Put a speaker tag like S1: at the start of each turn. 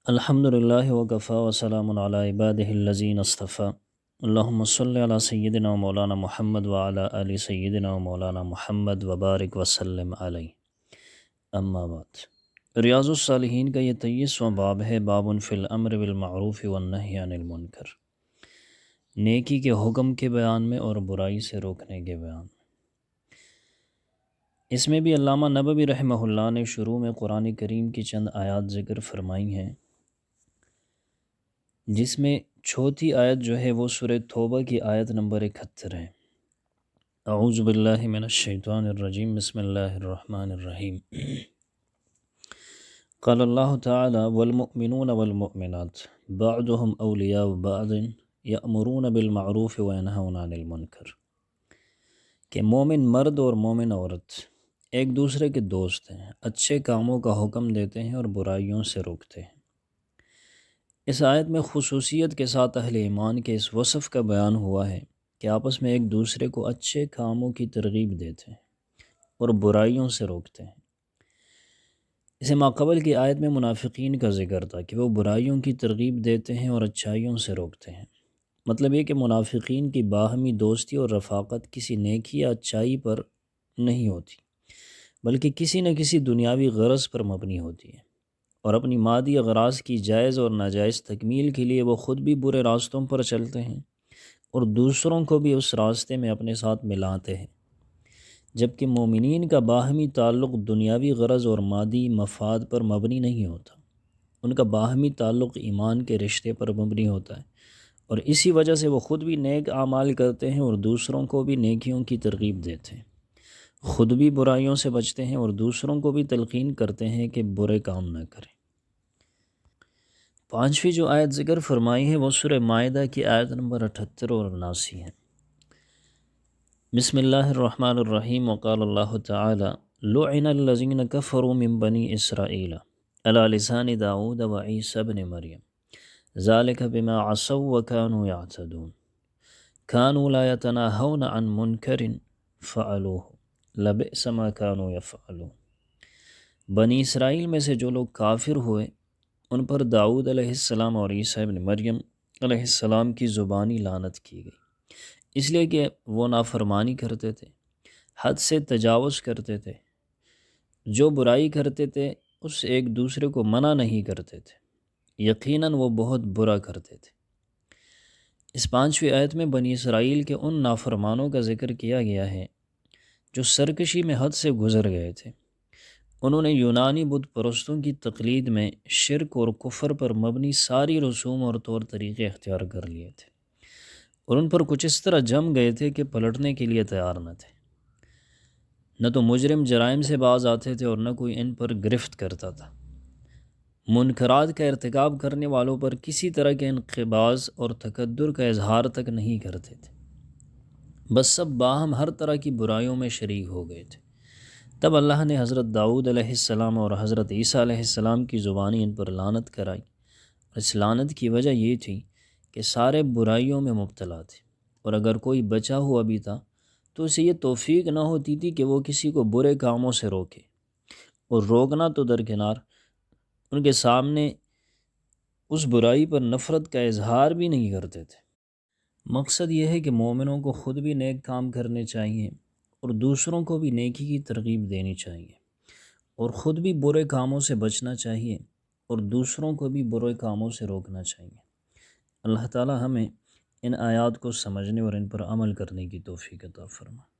S1: الحمد للہ وکفی وسلام علی عبادہ الذین اصطفیٰ اللہم صلی علی سیدنا و مولانا محمد وعلی آل سیدنا و مولانا محمد وبارک وسلم علیہ اما بعد۔ ریاض الصالحین کا یہ 23واں باب ہے، باب فی الامر بالمعروف والنہی عن المنکر، نیکی کے حکم کے بیان میں اور برائی سے روکنے کے بیان۔ اس میں بھی علامہ نبوی رحمہ اللہ نے شروع میں قرآن کریم کی چند آیات ذکر فرمائی ہیں، جس میں چوتھی آیت جو ہے وہ سورہ توبہ کی آیت نمبر 71 ہے۔ اعوذ باللہ من الشیطان الرجیم، بسم اللہ الرحمن الرحیم۔ قال اللہ تعالی والمؤمنون والمؤمنات بعضهم اولیاء بعض یأمرون بالمعروف وینہون عن المنکر، کہ مومن مرد اور مومن عورت ایک دوسرے کے دوست ہیں، اچھے کاموں کا حکم دیتے ہیں اور برائیوں سے روکتے ہیں۔ اس آیت میں خصوصیت کے ساتھ اہل ایمان کے اس وصف کا بیان ہوا ہے کہ آپس میں ایک دوسرے کو اچھے کاموں کی ترغیب دیتے ہیں اور برائیوں سے روکتے ہیں۔ اسے ماقبل کی آیت میں منافقین کا ذکر تھا کہ وہ برائیوں کی ترغیب دیتے ہیں اور اچھائیوں سے روکتے ہیں۔ مطلب یہ کہ منافقین کی باہمی دوستی اور رفاقت کسی نیکی یا اچھائی پر نہیں ہوتی، بلکہ کسی نہ کسی دنیاوی غرض پر مبنی ہوتی ہے، اور اپنی مادی اغراض کی جائز اور ناجائز تکمیل کے لیے وہ خود بھی برے راستوں پر چلتے ہیں اور دوسروں کو بھی اس راستے میں اپنے ساتھ ملاتے ہیں، جبکہ مومنین کا باہمی تعلق دنیاوی غرض اور مادی مفاد پر مبنی نہیں ہوتا، ان کا باہمی تعلق ایمان کے رشتے پر مبنی ہوتا ہے، اور اسی وجہ سے وہ خود بھی نیک اعمال کرتے ہیں اور دوسروں کو بھی نیکیوں کی ترغیب دیتے ہیں، خود بھی برائیوں سے بچتے ہیں اور دوسروں کو بھی تلقین کرتے ہیں کہ برے کام نہ کریں۔ پانچویں جو آیت ذکر فرمائی ہے وہ سورہ مائدہ کی آیت نمبر 78 اور 79 ہے۔ بسم اللہ الرحمن الرحیم، وقال اللہ تعالی لعن الذین کفروا من بنی اسرائیل علی لسان داؤد وعیسی ابن مریم ذالک بما عصوا وکانوا یعتدون کانوا لا یتناہون عن منکر فعلوہ لبئس ما کانوا یفعلون۔ بنی اسرائیل میں سے جو لوگ کافر ہوئے ان پر داؤد علیہ السلام اور عیسیٰ ابن مریم علیہ السلام کی زبانی لعنت کی گئی، اس لیے کہ وہ نافرمانی کرتے تھے، حد سے تجاوز کرتے تھے، جو برائی کرتے تھے اس سے ایک دوسرے کو منع نہیں کرتے تھے، یقیناً وہ بہت برا کرتے تھے۔ اس پانچویں آیت میں بنی اسرائیل کے ان نافرمانوں کا ذکر کیا گیا ہے جو سرکشی میں حد سے گزر گئے تھے۔ انہوں نے یونانی بت پرستوں کی تقلید میں شرک اور کفر پر مبنی ساری رسوم اور طور طریقے اختیار کر لیے تھے، اور ان پر کچھ اس طرح جم گئے تھے کہ پلٹنے کے لیے تیار نہ تھے۔ نہ تو مجرم جرائم سے باز آتے تھے اور نہ کوئی ان پر گرفت کرتا تھا۔ منکرات کا ارتکاب کرنے والوں پر کسی طرح کے انقباض اور تکدر کا اظہار تک نہیں کرتے تھے، بس سب باہم ہر طرح کی برائیوں میں شریک ہو گئے تھے۔ تب اللہ نے حضرت داؤد علیہ السلام اور حضرت عیسیٰ علیہ السلام کی زبانی ان پر لعنت کرائی، اور اس لعنت کی وجہ یہ تھی کہ سارے برائیوں میں مبتلا تھے، اور اگر کوئی بچا ہوا بھی تھا تو اسے یہ توفیق نہ ہوتی تھی کہ وہ کسی کو برے کاموں سے روکے، اور روکنا تو درکنار، ان کے سامنے اس برائی پر نفرت کا اظہار بھی نہیں کرتے تھے۔ مقصد یہ ہے کہ مومنوں کو خود بھی نیک کام کرنے چاہیے اور دوسروں کو بھی نیکی کی ترغیب دینی چاہیے، اور خود بھی برے کاموں سے بچنا چاہیے اور دوسروں کو بھی برے کاموں سے روکنا چاہیے۔ اللہ تعالی ہمیں ان آیات کو سمجھنے اور ان پر عمل کرنے کی توفیق عطا فرمائے۔